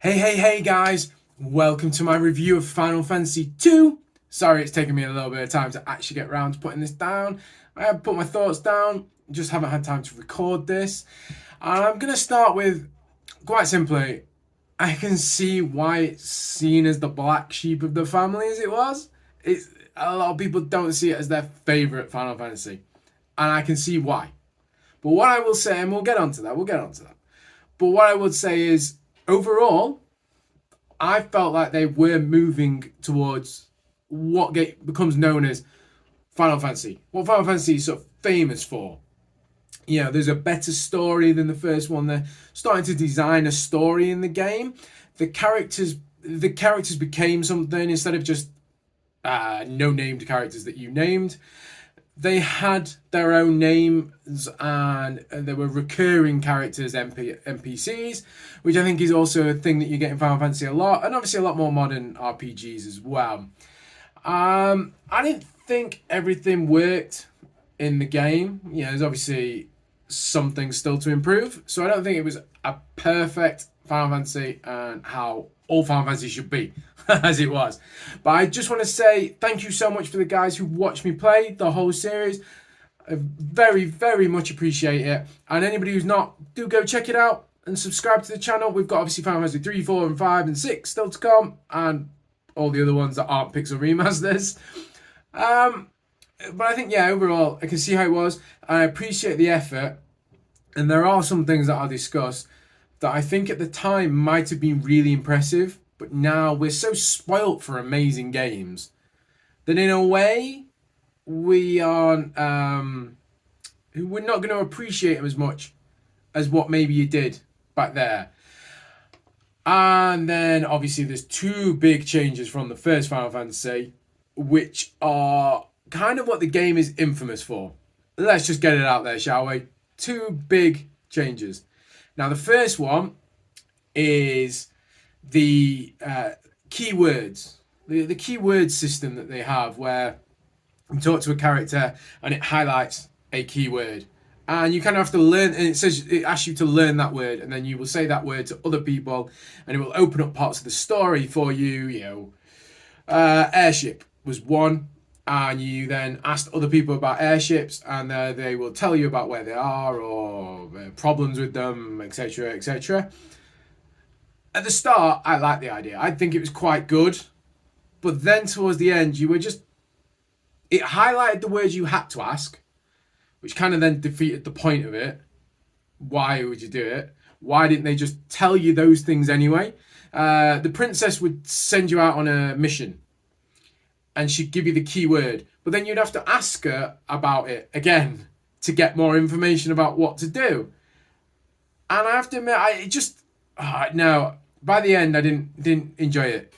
Hey guys, welcome to my review of Final Fantasy 2. Sorry it's taken me a little bit of time to actually get around to putting this down. I have put my thoughts down, just haven't had time to record this. And I'm going to start with, quite simply, I can see why it's seen as the black sheep of the family as it was. It's, a lot of people don't see it as their favourite Final Fantasy. And I can see why. But what I will say, and we'll get onto that. But what I would say is, overall, I felt like they were moving towards what becomes known as Final Fantasy. What Final Fantasy is sort of famous for. You know, there's a better story than the first one. They're starting to design a story in the game. The characters became something instead of just no named characters that you named. They had their own names and there were recurring characters, NPCs, which I think is also a thing that you get in Final Fantasy a lot, and obviously a lot more modern RPGs as well. I didn't think everything worked in the game. You know, there's obviously some things still to improve, so I don't think it was a perfect Final Fantasy and how all Final Fantasy should be, as it was. But I just want to say thank you so much for the guys who watched me play the whole series. I very much appreciate it. And anybody who's not, do go check it out and subscribe to the channel. We've got obviously Final Fantasy 3, 4, and 5, and 6 still to come, and all the other ones that aren't pixel remasters. But I think, yeah, overall, I can see how it was. I appreciate the effort. And there are some things that I'll discuss that I think at the time might have been really impressive, but now we're so spoilt for amazing games that in a way we aren't we're not going to appreciate them as much as what maybe you did back there. And then obviously there's two big changes from the first Final Fantasy, which are kind of what the game is infamous for. Let's just get it out there, shall we? Two big changes. Now, the first one is the keywords, the keyword system that they have, where you talk to a character and it highlights a keyword. And you kind of have to learn, and it asks you to learn that word, and then you will say that word to other people, and it will open up parts of the story for you. You know, airship was one, and you then asked other people about airships, and they will tell you about where they are or problems with them, etc., etc. At the start, I liked the idea. I think it was quite good, but then towards the end, it highlighted the words you had to ask, which kind of then defeated the point of it. Why would you do it? Why didn't they just tell you those things anyway? The princess would send you out on a mission and she'd give you the keyword, but then you'd have to ask her about it again to get more information about what to do. And I have to admit, no, by the end, I didn't enjoy it.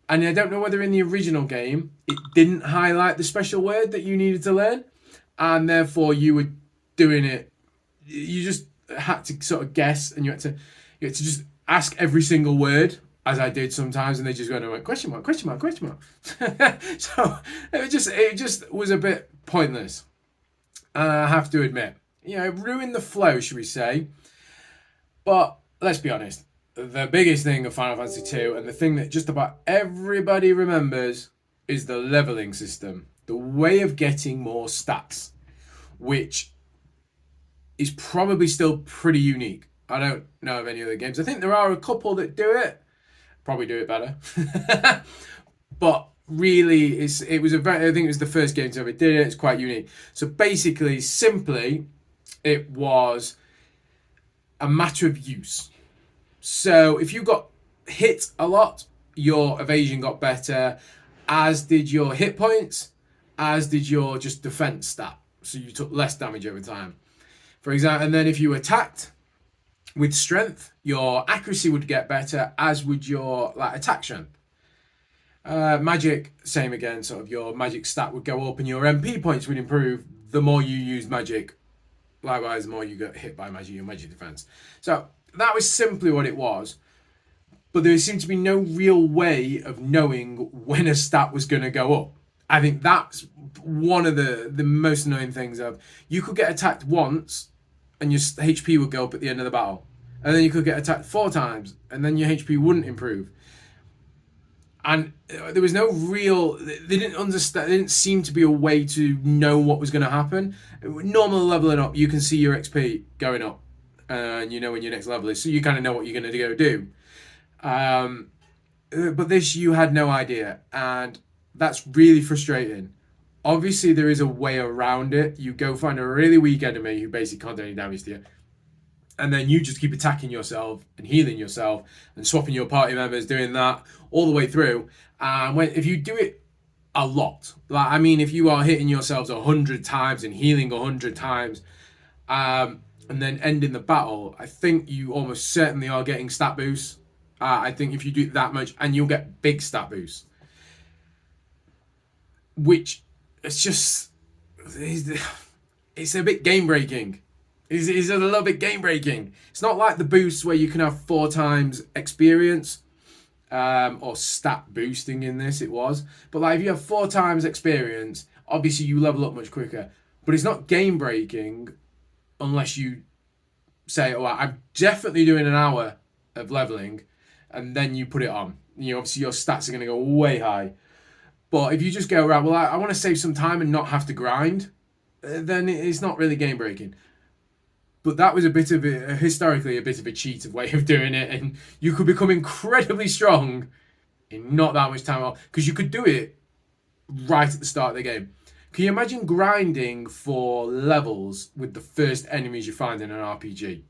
And I don't know whether in the original game, it didn't highlight the special word that you needed to learn, and therefore you were doing it, you just had to sort of guess, and you had to just ask every single word, as I did sometimes, and they just went, question mark, question mark, question mark. So it just was a bit pointless. And I have to admit, it ruined the flow, should we say. But let's be honest, the biggest thing of Final Fantasy 2, and the thing that just about everybody remembers, is the leveling system. The way of getting more stats, which is probably still pretty unique. I don't know of any other games. I think there are a couple that do it. Probably do it better. But really, I think it was the first game to ever did it. It's quite unique. So basically, simply, it was a matter of use. So if you got hit a lot, your evasion got better, as did your hit points, as did your just defense stat. So you took less damage over time. For example, and then if you attacked with strength, your accuracy would get better, as would your attack strength. Magic, same again, sort of your magic stat would go up and your MP points would improve the more you use magic. Likewise, the more you get hit by magic, your magic defense. So that was simply what it was. But there seemed to be no real way of knowing when a stat was going to go up. I think that's one of the most annoying things. You could get attacked once and your HP would go up at the end of the battle. and then you could get attacked 4 times, and then your HP wouldn't improve. And there was no real. They didn't understand. There didn't seem to be a way to know what was going to happen. Normal leveling up, you can see your XP going up, and you know when your next level is, so you kind of know what you're going to go do. But this, you had no idea, and that's really frustrating. Obviously, there is a way around it. You go find a really weak enemy who basically can't do any damage to you, and then you just keep attacking yourself and healing yourself and swapping your party members, doing that all the way through. And if you do it a lot, like I mean, if you are hitting yourselves 100 times and healing 100 times, and then ending the battle, I think you almost certainly are getting stat boosts. I think if you do that much, and you'll get big stat boosts, which it's just it's a bit game breaking. It's a little bit game breaking. It's not like the boosts where you can have 4 times experience, or stat boosting in this. It was, but like if you have 4 times experience, obviously you level up much quicker. But it's not game breaking unless you say, "Oh, I'm definitely doing an hour of leveling," and then you put it on. You know, obviously your stats are going to go way high. But if you just go around, well, I want to save some time and not have to grind, then it's not really game breaking. But that was historically a bit of a cheated way of doing it, and you could become incredibly strong in not that much time, because you could do it right at the start of the game. Can you imagine grinding for levels with the first enemies you find in an RPG?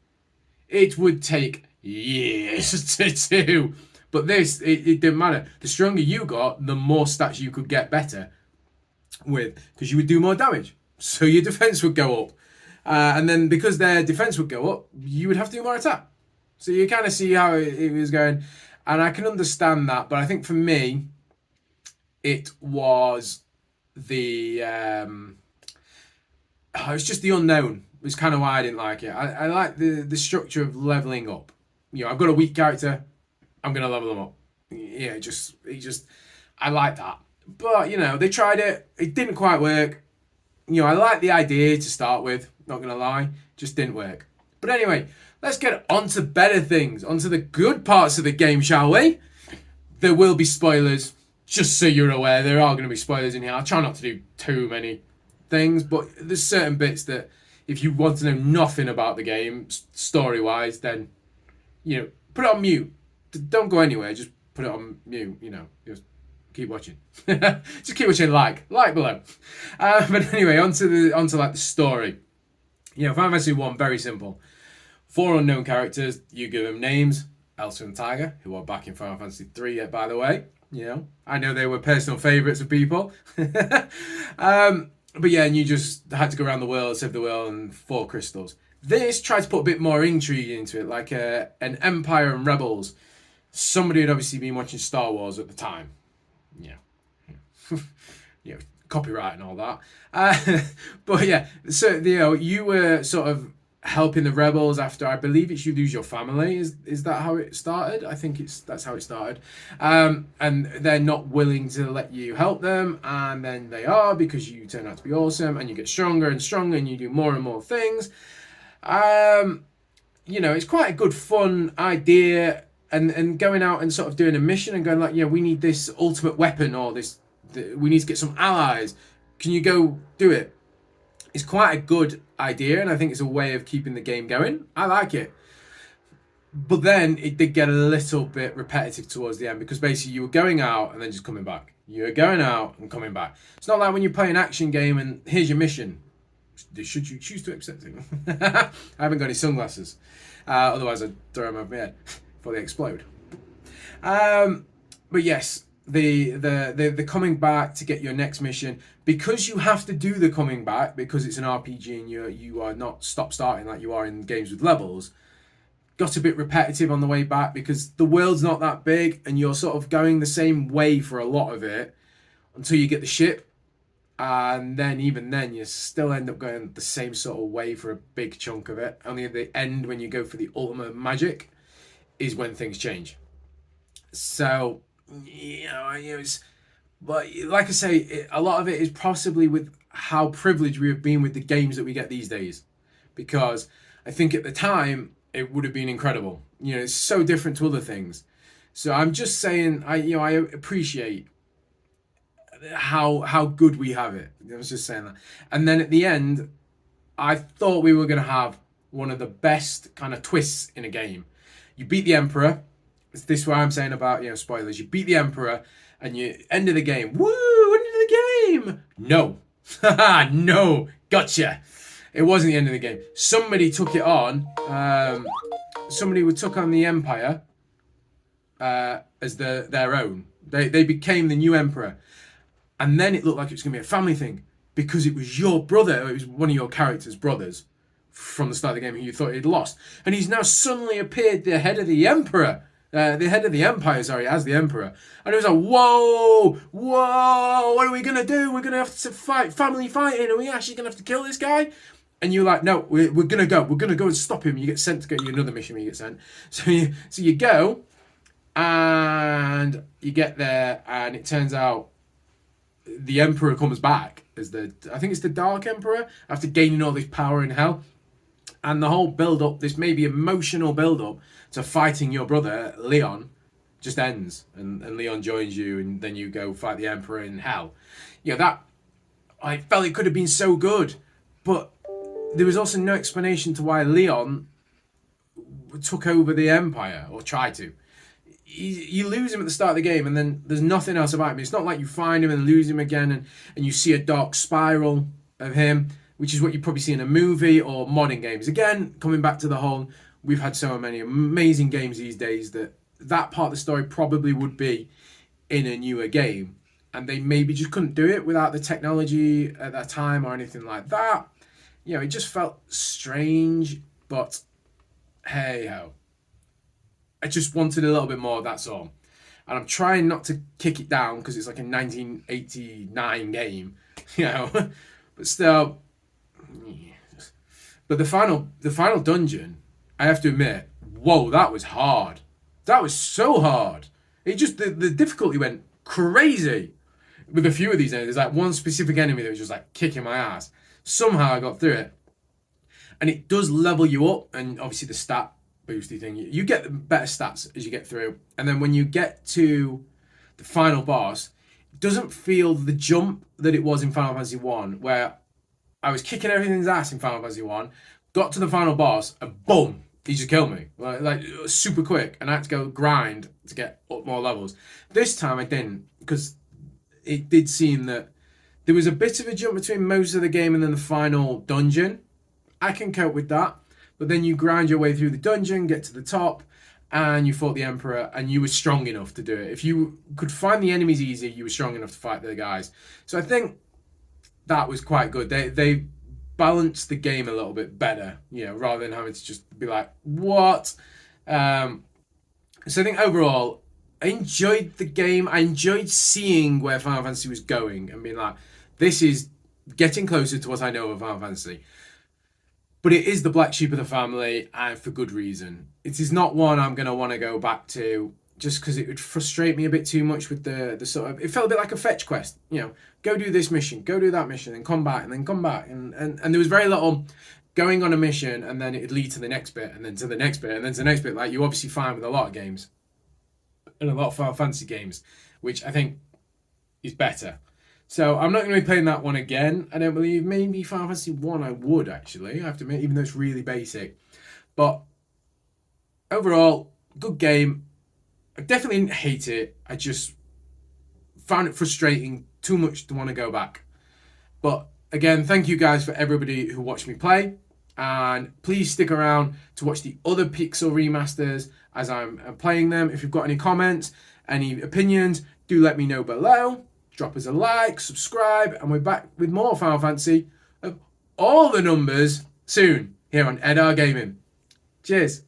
It would take years to do. But this, it didn't matter. The stronger you got, the more stats you could get better with, because you would do more damage. So your defense would go up. And then because their defense would go up, you would have to do more attack. So you kind of see how it was going. And I can understand that. But I think for me, it was the... it's just the unknown. It was kind of why I didn't like it. I like the structure of leveling up. You know, I've got a weak character. I'm going to level them up. Yeah, I like that. But, you know, they tried it. It didn't quite work. You know, I like the idea to start with. Not going to lie. Just didn't work. But anyway, let's get on to better things. On to the good parts of the game, shall we? There will be spoilers. Just so you're aware, there are going to be spoilers in here. I'll try not to do too many things. But there's certain bits that if you want to know nothing about the game, story-wise, then, you know, put it on mute. Don't go anywhere. Just put it on mute. You know, just keep watching. Just keep watching. Like below. But anyway, onto like the story. You know, Final Fantasy 1, very simple. 4 unknown characters. You give them names. Elsa and Tiger, who are back in Final Fantasy 3, by the way. You know, I know they were personal favourites of people. But yeah, and you just had to go around the world, save the world, and 4 crystals. This tried to put a bit more intrigue into it, like an Empire and Rebels. Somebody had obviously been watching Star Wars at the time. Yeah. You know, copyright and all that. But yeah, so, you know, you were sort of helping the rebels after, I believe it's you lose your family. Is that how it started? I think that's how it started. And they're not willing to let you help them, and then they are, because you turn out to be awesome, and you get stronger and stronger, and you do more and more things. You know, it's quite a good fun idea. And going out and sort of doing a mission and going like, yeah, we need this ultimate weapon, or we need to get some allies. Can you go do it? It's quite a good idea, and I think it's a way of keeping the game going. I like it. But then it did get a little bit repetitive towards the end, because basically you were going out and then just coming back. You were going out and coming back. It's not like when you play an action game and here's your mission. Should you choose to accept it? I haven't got any sunglasses. Otherwise I'd throw them over my head. They explode. But yes, the coming back to get your next mission, because you have to do the coming back because it's an RPG and you are not starting like you are in games with levels. Got a bit repetitive on the way back because the world's not that big and you're sort of going the same way for a lot of it until you get the ship, and then even then you still end up going the same sort of way for a big chunk of it. Only at the end, when you go for the ultimate magic, is when things change. So, you know, but like I say, a lot of it is possibly with how privileged we have been with the games that we get these days. Because I think at the time, it would have been incredible. You know, it's so different to other things. So I'm just saying, I appreciate how good we have it. I was just saying that. And then at the end, I thought we were going to have one of the best kind of twists in a game. You beat the Emperor. This is what I'm saying about, spoilers. You beat the Emperor and you end of the game. Woo! End of the game! No. No. Gotcha. It wasn't the end of the game. Somebody took it on. Somebody took on the Empire as their own. They became the new Emperor. And then it looked like it was going to be a family thing because it was your brother. It was one of your character's brothers from the start of the game who you thought he'd lost. And he's now suddenly appeared the head of the Emperor. The head of the Empire, as the Emperor. And it was like, whoa, what are we going to do? We're going to have to fight, family fighting. Are we actually going to have to kill this guy? And you're like, no, we're going to go. We're going to go and stop him. You get sent to go to another mission where you get sent. So you go and you get there and it turns out the Emperor comes back as I think it's the Dark Emperor, after gaining all this power in hell. And the whole build-up, this maybe emotional build-up to fighting your brother, Leon, just ends. And Leon joins you, and then you go fight the Emperor in hell. That, I felt it could have been so good. But there was also no explanation to why Leon took over the Empire, or tried to. You lose him at the start of the game, and then there's nothing else about him. It's not like you find him and lose him again, and you see a dark spiral of him, which is what you probably see in a movie or modern games. Again, coming back to the whole, we've had so many amazing games these days that part of the story probably would be in a newer game, and they maybe just couldn't do it without the technology at that time or anything like that. It just felt strange, but hey ho. I just wanted a little bit more, that's all. And I'm trying not to kick it down because it's like a 1989 game, but still. But the final dungeon, I have to admit, whoa, that was hard. That was so hard. It just, the difficulty went crazy with a few of these enemies. There's like one specific enemy that was just like kicking my ass. Somehow I got through it. And it does level you up, and obviously the stat boosty thing, you get better stats as you get through. And then when you get to the final boss, it doesn't feel the jump that it was in Final Fantasy 1, where I was kicking everything's ass in Final Fantasy 1, got to the final boss, and boom, he just killed me. Like super quick, and I had to go grind to get up more levels. This time I didn't, because it did seem that there was a bit of a jump between most of the game and then the final dungeon. I can cope with that. But then you grind your way through the dungeon, get to the top, and you fought the Emperor, and you were strong enough to do it. If you could find the enemies easy, you were strong enough to fight the guys. So I think that was quite good. They balanced the game a little bit better, rather than having to just be like, what? So I think overall, I enjoyed the game. I enjoyed seeing where Final Fantasy was going and being like, this is getting closer to what I know of Final Fantasy. But it is the black sheep of the family, and for good reason. It is not one I'm going to want to go back to, just because it would frustrate me a bit too much with the sort of... It felt a bit like a fetch quest. Go do this mission, go do that mission, and come back, and then come back. And there was very little going on a mission, and then it would lead to the next bit, and then to the next bit, and then to the next bit, like you obviously find with a lot of games. And a lot of Final Fantasy games, which I think is better. So I'm not going to be playing that one again. I don't believe. Maybe Final Fantasy 1 I would, actually. I have to admit, even though it's really basic. But overall, good game. I definitely didn't hate it. I just found it frustrating too much to want to go back. But again, thank you guys for everybody who watched me play. And please stick around to watch the other Pixel remasters as I'm playing them. If you've got any comments, any opinions, do let me know below. Drop us a like, subscribe, and we're back with more Final Fantasy of all the numbers soon here on Edar Gaming. Cheers.